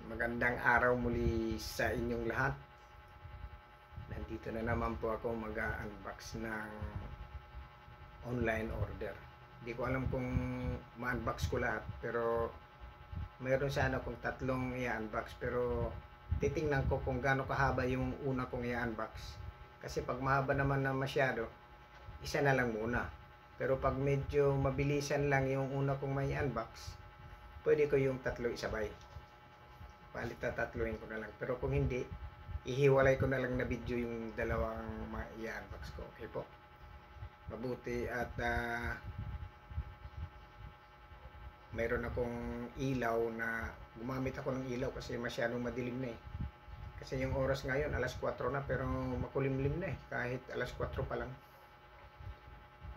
Magandang araw muli sa inyong lahat. Nandito na naman po ako mag-unbox ng online order. Hindi ko alam kung ma-unbox ko lahat, pero mayroon sana akong tatlong i-unbox, pero titingnan ko kung gaano kahaba yung una kong i-unbox. Kasi pag mahaba naman na masyado, isa na lang muna. Pero pag medyo mabilisan lang yung una kong may unbox, pwede ko yung tatlo isabay. Palit na tatluin ko na lang. Pero kung hindi, ihiwalay ko na lang na video yung dalawang i-unbox ko. Okay po? Mabuti at mayroon akong ilaw na gumamit ako ng ilaw kasi masyadong madilim na eh. Kasi yung oras ngayon, alas 4 na, pero makulimlim na eh. Kahit alas 4 pa lang.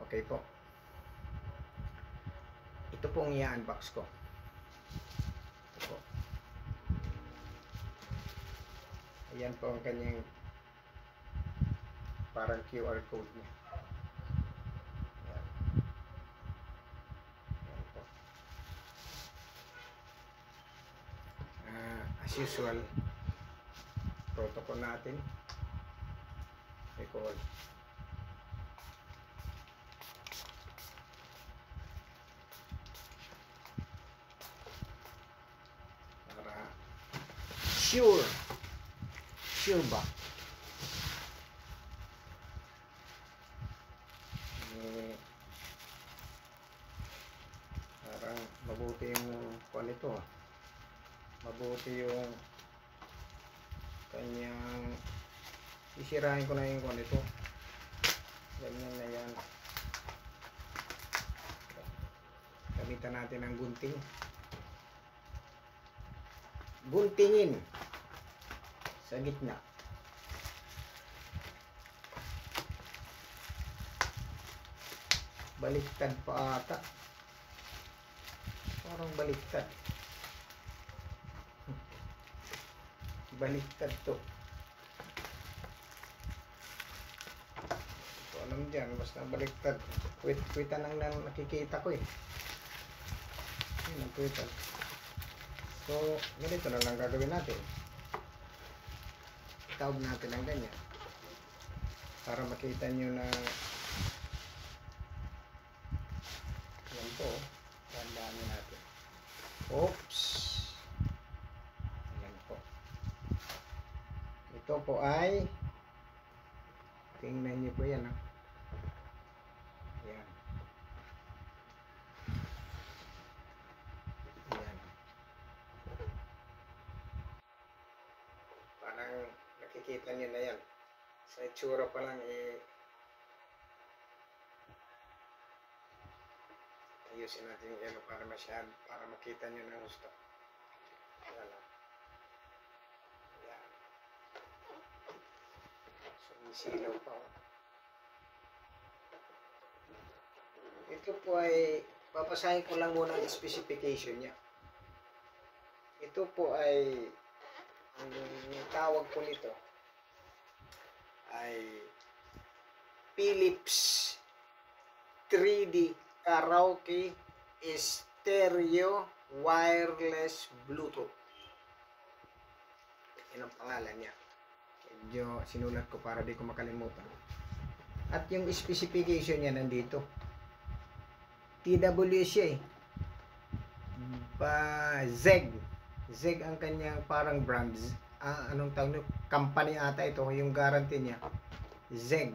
Okay po. Ito pong i-unbox ko. Ito po. Ayan po ang kanyang parang QR code niya. Ayan. Ayan po. As usual, protocol natin. Recall. Para sure ba? Parang mabuti yung kuwan ito. Mabuti yung kanyang isirahin ko na yung kuwan ito. Ganyan na yan. Gamitan natin ng gunting. Guntingin sa gitna. Baliktad pa ata. Parang baliktad. Baliktad to. So, alam dyan, basta baliktad. Kwitan lang na nakikita ko eh. Yun ang kwitan. So, ganito na lang gagawin natin. Taob natin ang ganyan. Para makita nyo na yan po. Tandaan nyo natin. Oops! Ayan po. Ito po ay tingnan nyo po yan. Ayan. Ayan. Parang nakikita nyo na yan. Sa itsura pa lang ayusin natin yung yellow para makita nyo ng gusto. Ayan. Ayan. So, isilaw pa. Ito po ay papasahin ko lang muna ang specification niya. Ito po ay ang tawag ko nito ay Philips 3D Karaoke Stereo Wireless Bluetooth. Yan ang pangalan niya. Medyo sinulat ko para di ko makalimutan. At yung specification niya nandito. TWS siya eh. ZEG. ZEG ang kanyang parang brands. Anong tawag nyo? Company ata ito. Yung guarantee niya. ZEG.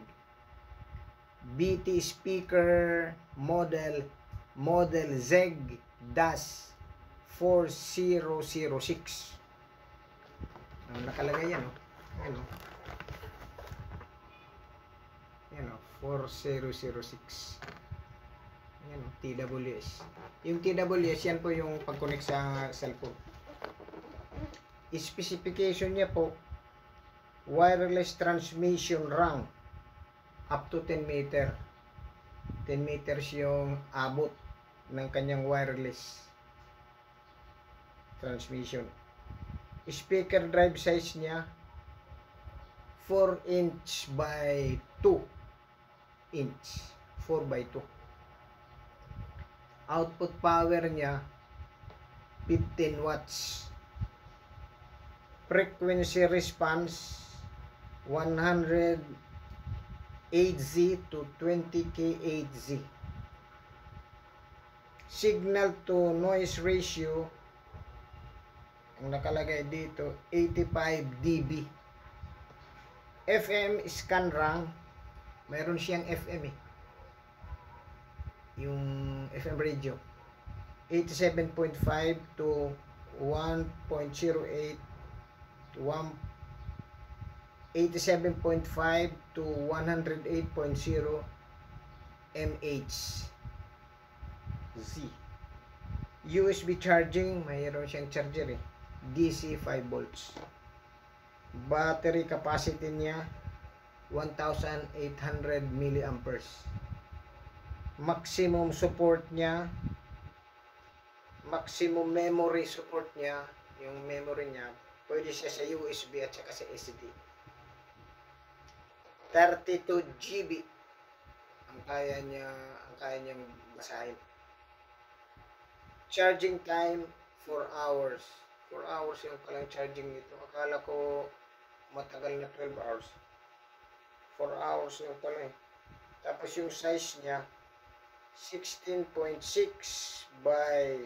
BT speaker model ZEG-4006. Nakalagay yan, oh. Ayan, oh. Ayan, oh. 4006. Ayan, oh. TWS. Yung TWS, yan po yung pag-connect sa cellphone. Specification niya po, wireless transmission range up to 10 meter. 10 meters yung abot ng kanyang wireless transmission. Speaker drive size niya 4 inch by 2 inch. 4 by 2. Output power niya 15 watts. frequency response 108Z to 20kHz. Signal to noise ratio, ang nakalagay dito 85 dB. FM scan rank, mayroon siyang FM yung FM radio 87.5 to 1.08 87.5 to 108.0 mH. Z. USB charging, mayroon siyang charger DC 5 volts. Battery capacity niya 1,800 milliamperes. Maximum support niya, maximum memory support niya, yung memory niya, pwede siya sa USB at saka sa SD. 32 GB ang kaya niyang basahin. Charging time 4 hours. 4 hours yung palang charging nito. Akala ko matagal na 12 hours. 4 hours yung pala Tapos yung size niya 16.6 by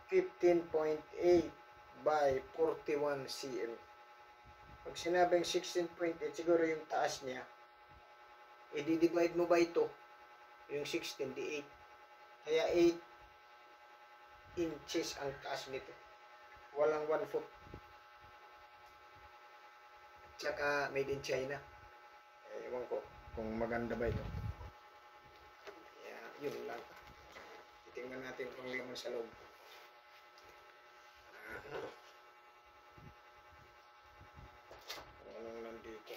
15.8 by 41 cm. Pag sinabing 16.8, siguro yung taas niya, i-divide mo by 2, yung 16, di 8. Kaya 8 inches ang taas nito. Walang 1 foot. Tsaka made in China. Ewan ko kung maganda ba ito. Yeah, yun lang. Titingnan natin kung laman sa loob. Anong nandito?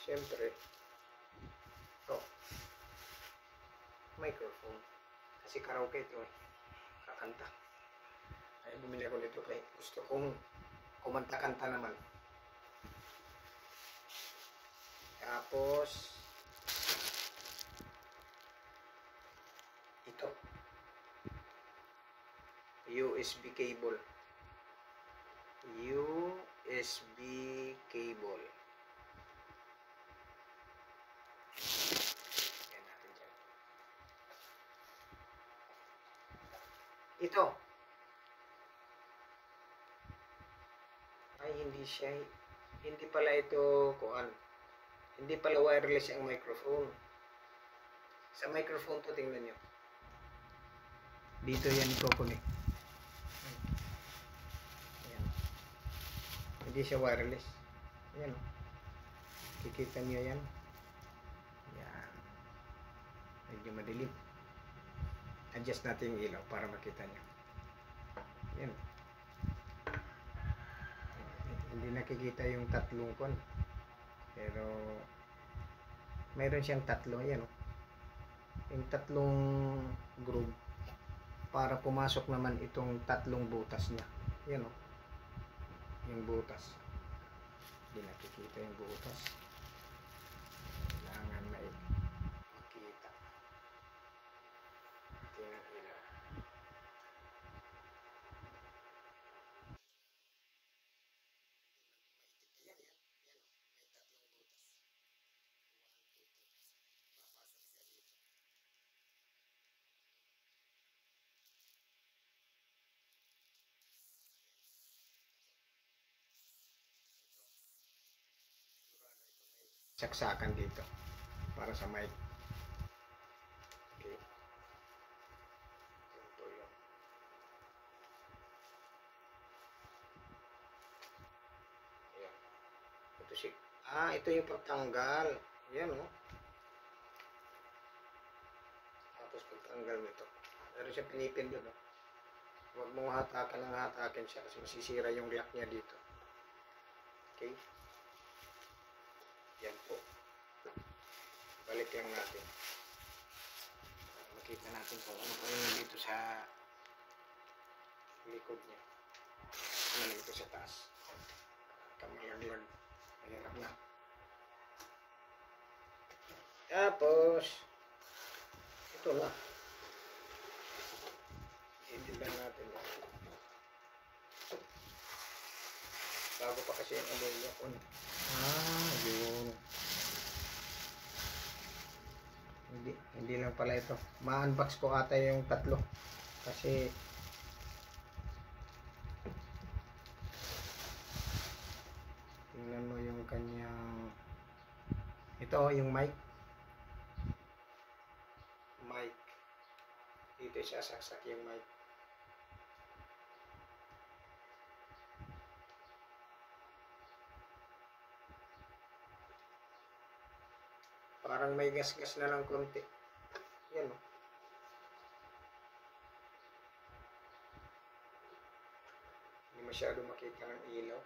Siyempre, ito, microphone. Kasi karaoke ito kakanta. Ay, bumili ako nito kay gusto kong kumanta-kanta naman. Tapos, ito, USB cable. USB cable. Yan natin dyan. Ito. Ay, hindi pala ito hindi pala wireless ang microphone. Sa microphone to, tingnan nyo. Dito yan i-connect. Ayan. Hindi siya wireless. Ayan. Kikita nyo yan. Ayan. Medyo madilim. Adjust natin yung ilaw para makita nyo. Ayan. Hindi nakikita yung tatlong kon. Pero mayroon siyang tatlo. Ayan. Yung tatlong groove para pumasok naman itong tatlong butas niya. Yan yung butas. Hindi nakikita yung butas. Kailangan makita. Ito yung ilaw. Yan. May tatlong butas. Papasok siya dito. Saksakan dito para sa mic. Okay. Ito yun. Ayan. Ito yung pagtanggal. Ayan Tapos pagtanggal mo ito. Meron siya pinipin doon Huwag mong hatakan ng hatakin siya kasi masisira yung lock niya dito. Okay. Yan po. Balik lang natin. Para makita natin kung ano pa yung dito sa likod niya. Ano dito sa taas. Kamalaglag. Mahirap na. Tapos, ito na. lang natin. Bago pa kasi yung amoy ko. Yun. Hindi lang pala ito. Ma-unbox ko ata yung tatlo. Kasi tingnan mo yung kanyang ito yung mic. Dito siya saksak yung mic. Parang may gas-gas na lang konti. Yan o. Hindi masyado makita ng ilaw.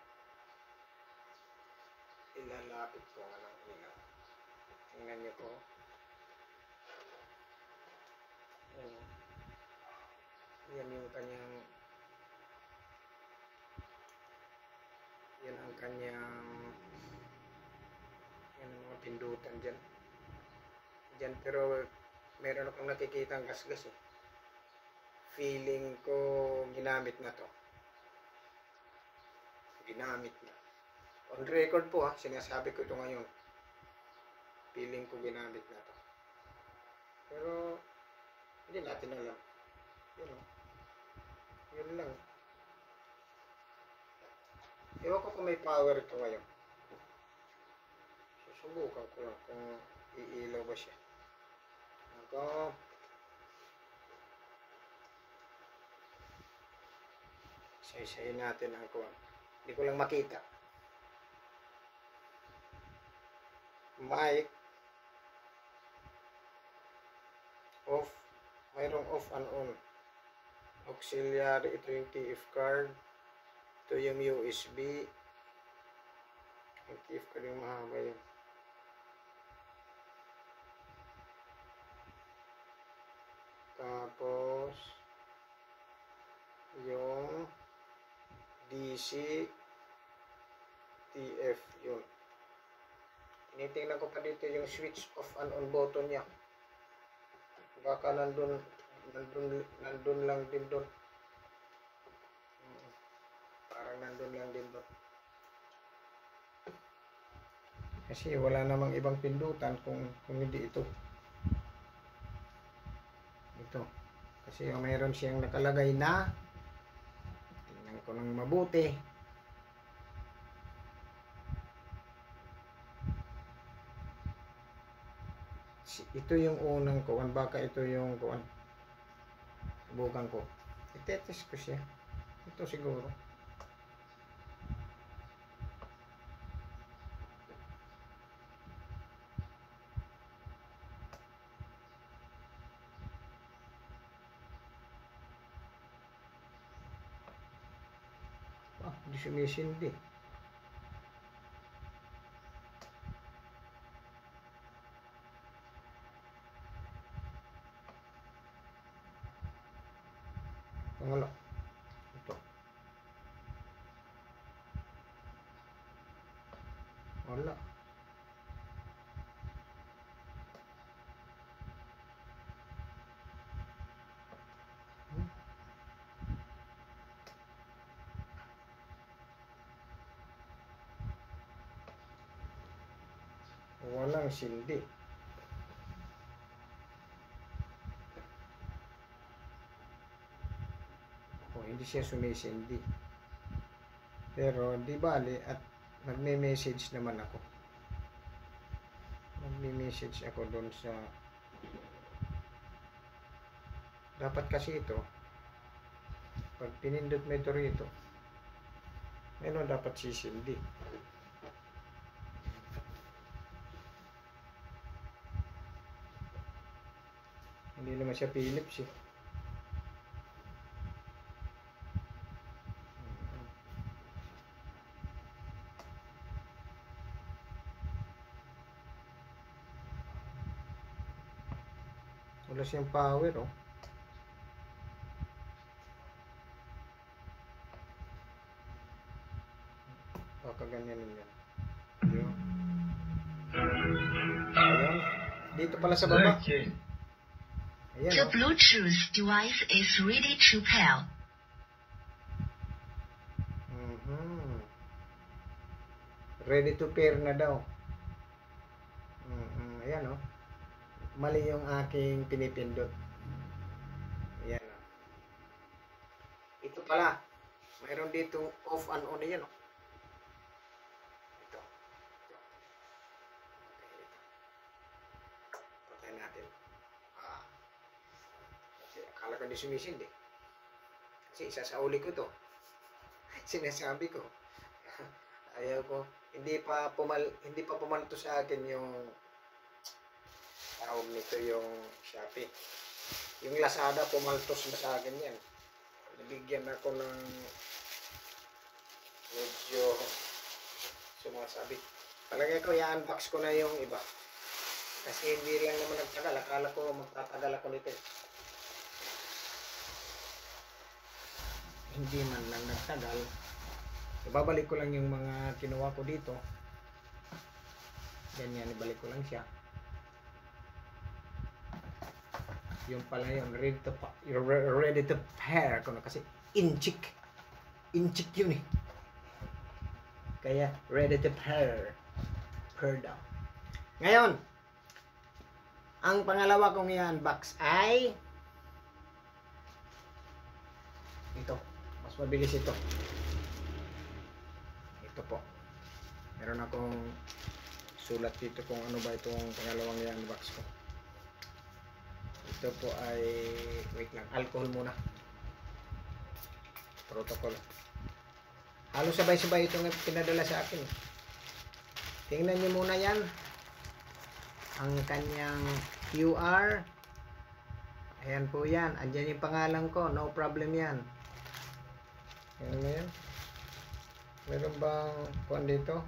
Ilalapit ko nga ng ilaw. Tingnan niyo po. Yan o. Yan yung kanyang yan ang kanyang yan ang mga pindutan dyan. Pero meron akong nakikita ang gas-gas eh. Feeling ko ginamit na to. Ginamit na. On record po sinasabi ko ito ngayon. Feeling ko ginamit na to. Pero hindi natin alam. Yun lang. Ewan ko kung may power ito ngayon. Susubukan ko lang kung iilaw ba siya. Ako. Say natin ang kuwan. Hindi ko lang makita. Mic. Off. Mayroong off and on. Auxiliary. Ito yung TF card. Ito yung USB. Yung TF card yung mahaba yun. Tapos yung DC TF yun. Tinitingnan ko pa dito yung switch off and on button niya. Baka nandun lang din doon. Parang nandun lang din doon. Kasi wala namang ibang pindutan kung hindi ito. Ito. Kasi mayroon siyang nakalagay na tingnan ko ng mabuti. Ito yung unang kuwan. Baka ito yung kuwan. Subukan ko. Itetest ko siya. Ito siguro. Hindi sumisindi. Wala. Ito. Wala. Walang sindi. Hindi siya sumisindi. Pero di bali at nagme-message naman ako. Nagme-message ako doon sa dapat kasi ito pag pinindot mo ito rito meron dapat sisindi. Hindi naman siya Philips eh. Wala siyang power oh. Baka ganyan yan. Yun. Ayan. Dito pala sa baba. Ayan Ayan, The oh. Bluetooth device is ready to pair. Mhm. Ready to pair na daw. Ayan, oh. Mali yung aking pinipindot. Ayan, oh. Ito pala. Mayroon dito off and on yan, oh. Ito. Okay, ito. Patayin natin. Kasi akala ko di sumisindi. Kasi isasauli ko to. Sinasabi ko. Ayaw ko. Hindi pa pumalto sa akin yung tawag nito yung Shopee. Yung Lazada pumaltos na sa akin yan. Nabigyan ako ng medyo sumasabit. Palagay ko i-unbox ko na yung iba. Kasi hindi lang naman nagtagal. Akala ko magtatagal ako nito. Hindi man lang nagtagal. Ibabalik ko lang yung mga kinuha ko dito. Ganyan, ibalik ko lang siya. Yung pala yun, ready to pair ko na kasi inchik yun eh. Kaya ready to pair daw. Ngayon, ang pangalawa kong i-unbox ay ito. Mas mabilis ito. Ito po. Meron akong sulat dito kung ano ba itong pangalawang i-unbox ko. Ito po ay, wait lang, alcohol muna. Protocol. Halos sabay-sabay itong pinadala sa akin. Tingnan niyo muna yan. Ang kanyang QR. Ayan po yan. Andyan yung pangalan ko. No problem yan. Ayan mo yan. Meron bang kuwan dito?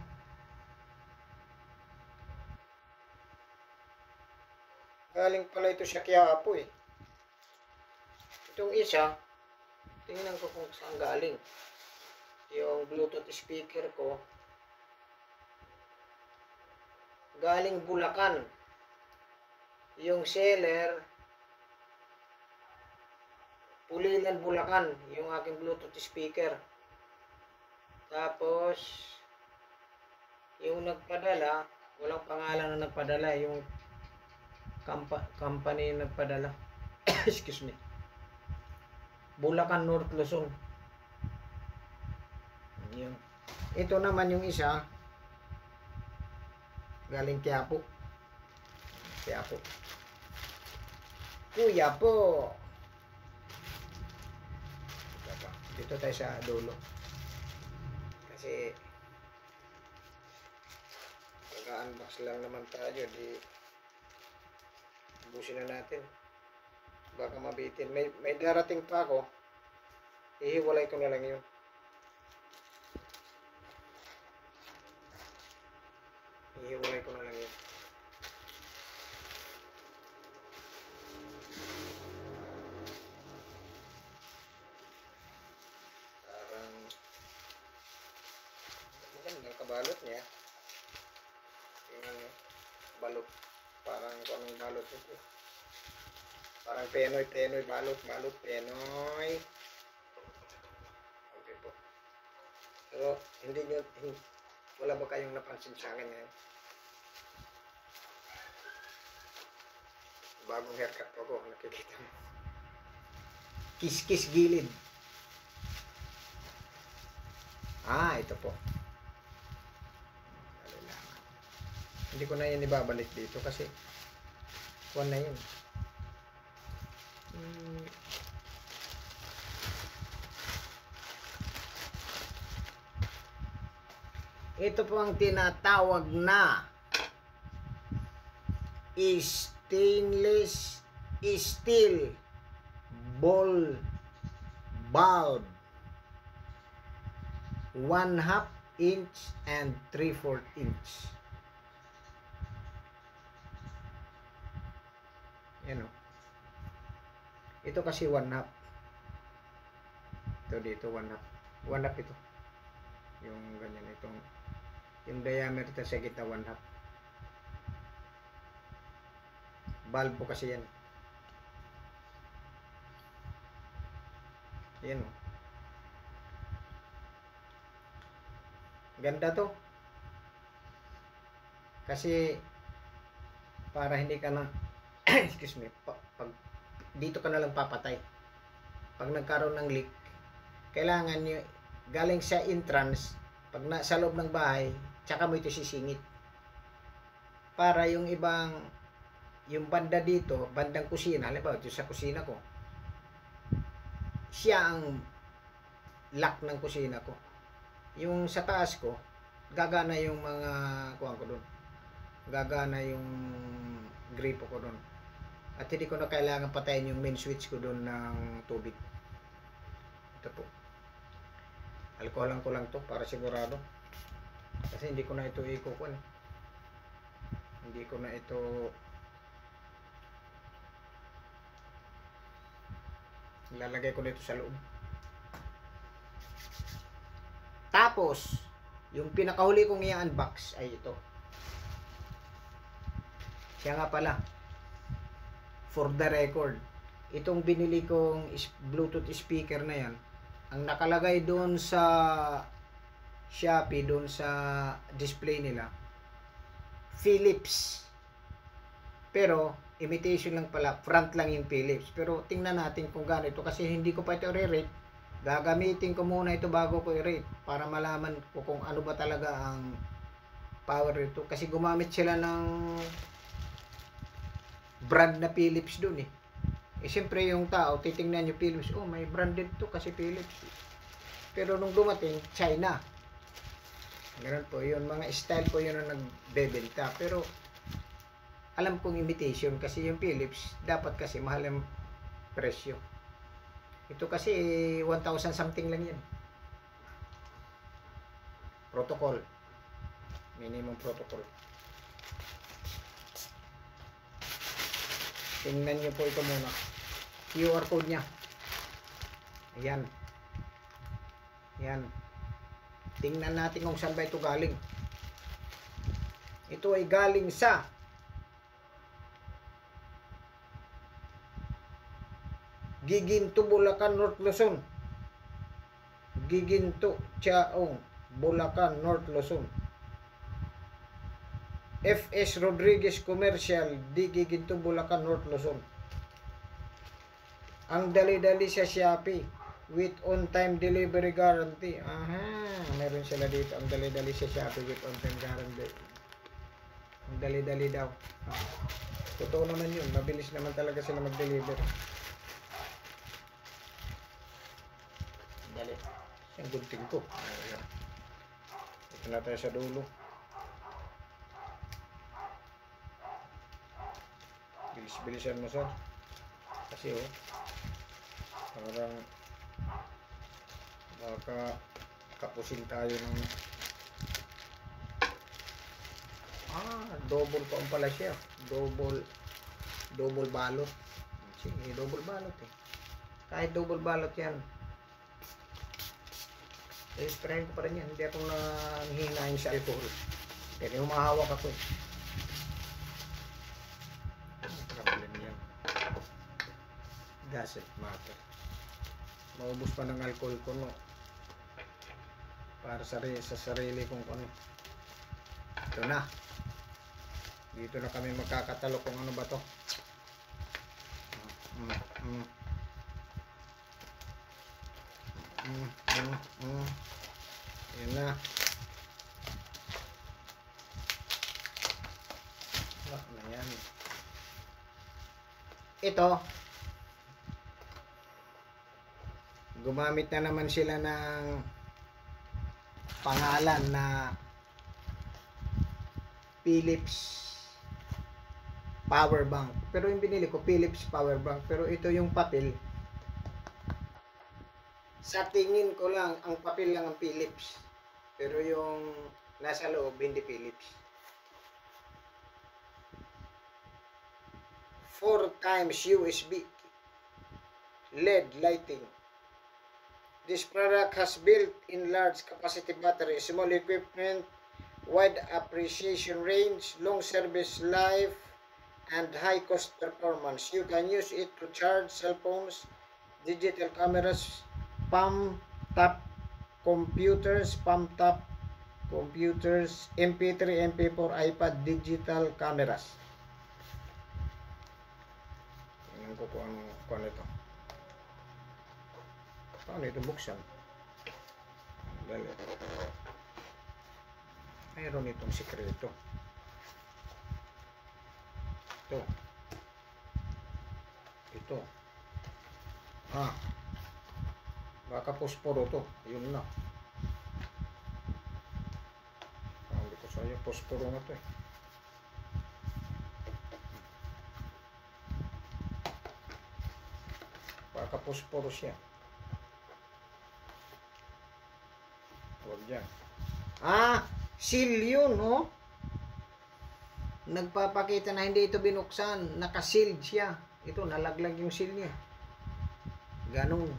Galing pala ito sa Quiapo eh. Itong isa, tingnan ko kung saan galing. Yung Bluetooth speaker ko, galing Bulacan. Yung seller, Pulilan, Bulacan, yung aking Bluetooth speaker. Tapos, yung nagpadala, walang pangalan na nagpadala, yung company na nagpadala. Excuse me. Bulacan, North Luzon. Yun. Ito naman yung isa, galing Quiapo. Kuya po. Dito tayo sa dulo. Kasi mag-unbox lang naman tayo, di ubusin na natin. Baka mabitin. May darating pa ako. Ihiwalay ko na lang yun. Ihiwalay ko na lang yun. Parang magandang kabalot niya. Yung balot. Parang kung anong balot ito. Parang penoy balot, penoy. Okay po. Pero wala ba kayong napansin sa akin ngayon? Bagong haircut ko ako, nakikita mo. Kiss gilid. Ito po. Hindi ko na yan ibabalik dito kasi kuwan na yun. Ito po ang tinatawag na stainless steel ball bulb, 1/2 inch and 3/4 inch. Yan o. Ito kasi 1/2. Ito dito 1/2. 1/2 ito. Yung ganyan itong yung diameter sa gitna 1/2. Bulb po kasi yan. Yan. Ganda to. Kasi para hindi ka na excuse me, pag dito ka na lang papatay. Pag nagkaroon ng leak, kailangan nyo galing sa entrance, pag sa loob ng bahay, tsaka mo ito sisingit. Para yung ibang, yung banda dito, bandang kusina, halimbawa ito sa kusina ko, siya ang lock ng kusina ko. Yung sa taas ko, gagana yung mga kuwan ko doon. Gagana yung gripo ko doon. At hindi ko na kailangan patayin yung main switch ko doon ng tubig. Ito po. Alkoholan ko lang to para sigurado. Kasi hindi ko na ito ikukuan. Hindi ko na ito lalagay ko dito sa loob. Tapos, yung pinakahuli kong i-unbox ay ito. Siya nga pala, for the record, itong binili kong Bluetooth speaker na yan, ang nakalagay doon sa Shopee, doon sa display nila, Philips. Pero, imitation lang pala, front lang yung Philips. Pero, tingnan natin kung gaano ito, kasi hindi ko pa ito re-rate. Gagamitin ko muna ito bago ko i-rate para malaman ko kung ano ba talaga ang power nito. Kasi gumamit sila ng brand na Philips dun eh. Eh siyempre yung tao, titingnan yung Philips, oh may branded to kasi Philips. Pero nung dumating, China. Ganun po yun, mga style po yun ang nagbebenta. Pero alam kong imitation kasi yung Philips, dapat kasi mahal ang presyo. Ito kasi 1,000 something lang yan. Protocol. Minimum protocol. Tingnan nyo po ito muna. QR code nya. Ayan. Ayan. Tingnan natin kung saan ba ito galing. Ito ay galing sa Giginto, Bulacan, North Luzon. Giginto, Chaong, Bulacan, North Luzon. FS Rodriguez Commercial, di Giginto, Bulacan, North Luzon. Ang dali-dali sa Shopee with on-time delivery guarantee. Aha, meron sila dito. Ang dali-dali sa Shopee with on-time guarantee. Ang dali-dali daw. Totoo naman yun. Mabilis naman talaga sila mag-deliver. Dali. Yung gunting ko. Ayan. Ito na tayo sa dulo. Bilis-bilisan mo, sir. Kasi, oh, parang baka kapusin tayo ng double pa pala siya. Double balot. Sige, double balot eh. Kahit double balot yan. I-sprayin ko pa rin yan. Hindi ako nanghihinayin sa alcohol. Pero yung mahawak ako eh. Ang problem yan. Doesn't matter. Maubos pa ng alcohol ko, no? Para sa sarili kong ano. Ito na. Dito na kami magkakatalo kung ano ba to. Ayan na. Lock na yan. Ito, gumamit na naman sila ng pangalan na Philips power bank. Pero yung binili ko, Philips power bank. Pero ito yung papel. Sa tingin ko lang, ang papel lang ang Philips. Pero yung nasa loob, hindi Philips. 4 times USB LED lighting. This product has built-in large capacity battery, small equipment, wide appreciation range, long service life, and high cost performance. You can use it to charge cell phones, digital cameras, spam top computers, MP3, MP4, iPad, digital cameras. Tingnan ko kung ano ito. Paano ito buksan? Dali. Mayroon itong sikreto. Ito. Baka posporo to. Yun na. Hindi ko sa'yo. Posporo na to eh. Baka posporo siya. Huwag dyan. Seal yun, oh. Nagpapakita na hindi ito binuksan. Nakasealed siya. Ito, nalaglag yung seal niya. Ganun.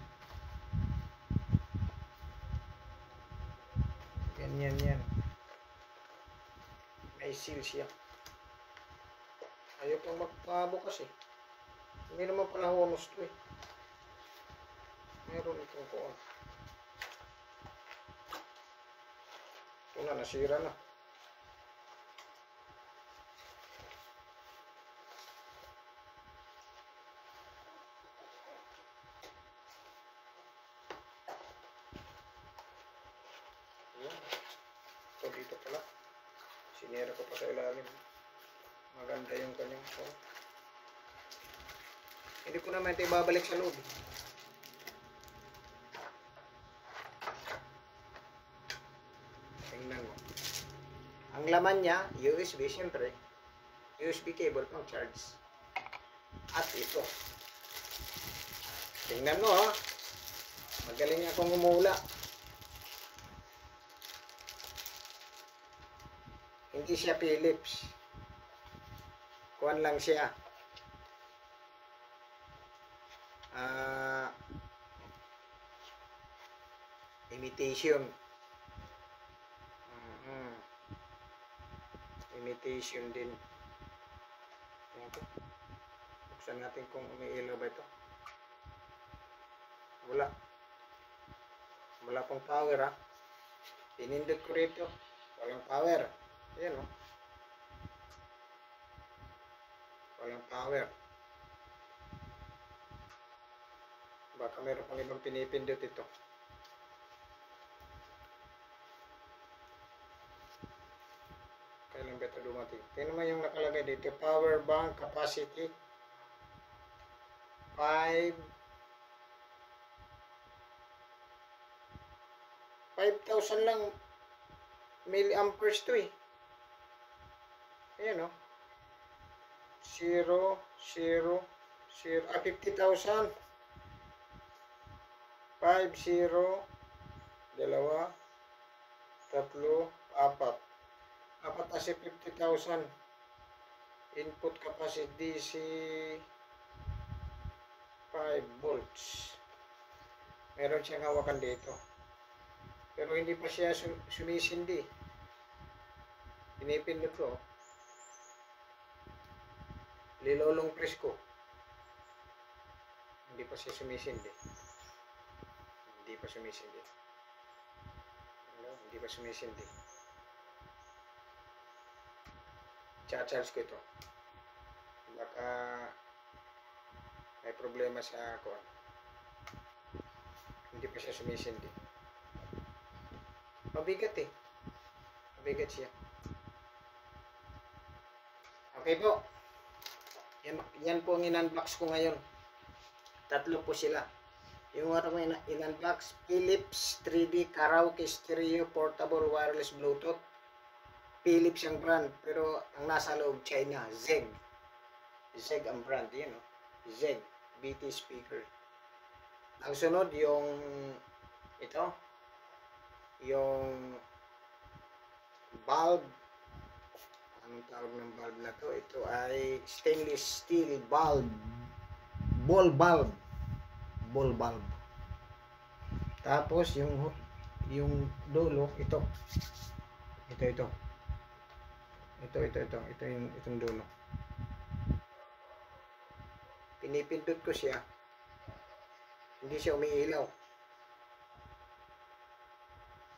Yan. May seal siya. Ayaw pang magpabukas eh. Hindi naman pala honest to eh. Meron itong kuwan. Ito na, nasira na. So dito pala, sinira ko pa sa ilalim. Maganda yung kanyang phone. Hindi ko naman ito ibabalik sa loob. Tingnan mo. Ang laman niya, USB siyempre. USB cable pang charge. At ito. Tingnan mo ha. Magaling akong umula. Hindi siya Philips. Kuwan lang siya. Imitation. Imitation din. Buksan natin kung umiilaw ba ito. Wala pang power ha. Pinindot ko rito. Walang power. Ayan o. Walang power. Baka meron pang ibang pinipindot ito. Kailan ba ito dumating? Tingnan mo yung nakalagay dito. Power bank capacity 5,000 lang milliamperes to eh. Ayan o. 0, 0, 0, 50,000. 5, 0, 2, 3, 4. Apat kasi 50,000. Input capacity DC 5 volts. Meron siyang hawakan dito. Pero hindi pa siya sumisindi. Pinipindot ko. Lilolong press ko. Hindi pa siya sumisindi. Hindi pa sumisindi. Cha-charge ko ito. Baka may problema sa kuwan. Hindi pa siya sumisindi. Mabigat eh. Mabigat siya. Okay po. Yan po ang in-unbox ko ngayon. Tatlo po sila. Yung ano ko in-unbox, Philips 3D Karaoke Stereo Portable Wireless Bluetooth. Philips ang brand, pero ang nasa loob China, Zeg. Zeg ang brand, yan o. Zeg, BT speaker. Ang sunod yung ito, yung bulb. Anong tawag ng bulb na to? Ito ay stainless steel bulb. Ball bulb. Tapos yung dulo, ito itong dulo. Pinipindot ko siya. Hindi siya umiilaw.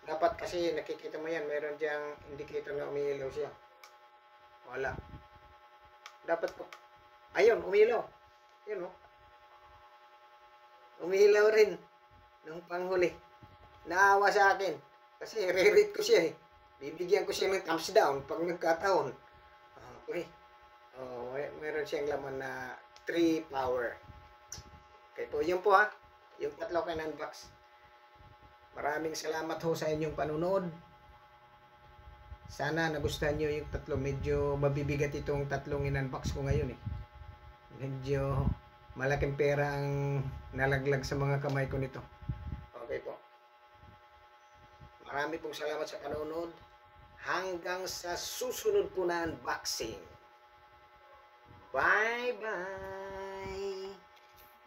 Dapat kasi nakikita mo yan, meron diyang indicator na umiilaw siya. Wala. Dapat po. Ayun, umiilaw. Yun, oh. Umiilaw rin nung panghuli. Naawa sa akin. Kasi re-rate ko siya eh. Bibigyan ko siya ng thumbs down pag nagkataon. Okay. Oh, meron siyang laman na 3 power. Okay po, yun po ha. Yung tatlo ko in-unbox. Maraming salamat ho sa inyong panunod. Sana nagustuhan nyo yung tatlo. Medyo mabibigat itong tatlong in-unbox ko ngayon eh. Medyo malaking pera ang nalaglag sa mga kamay ko nito. Okay po. Marami pong salamat sa panunod. Hanggang sa susunod po na unboxing. Bye-bye!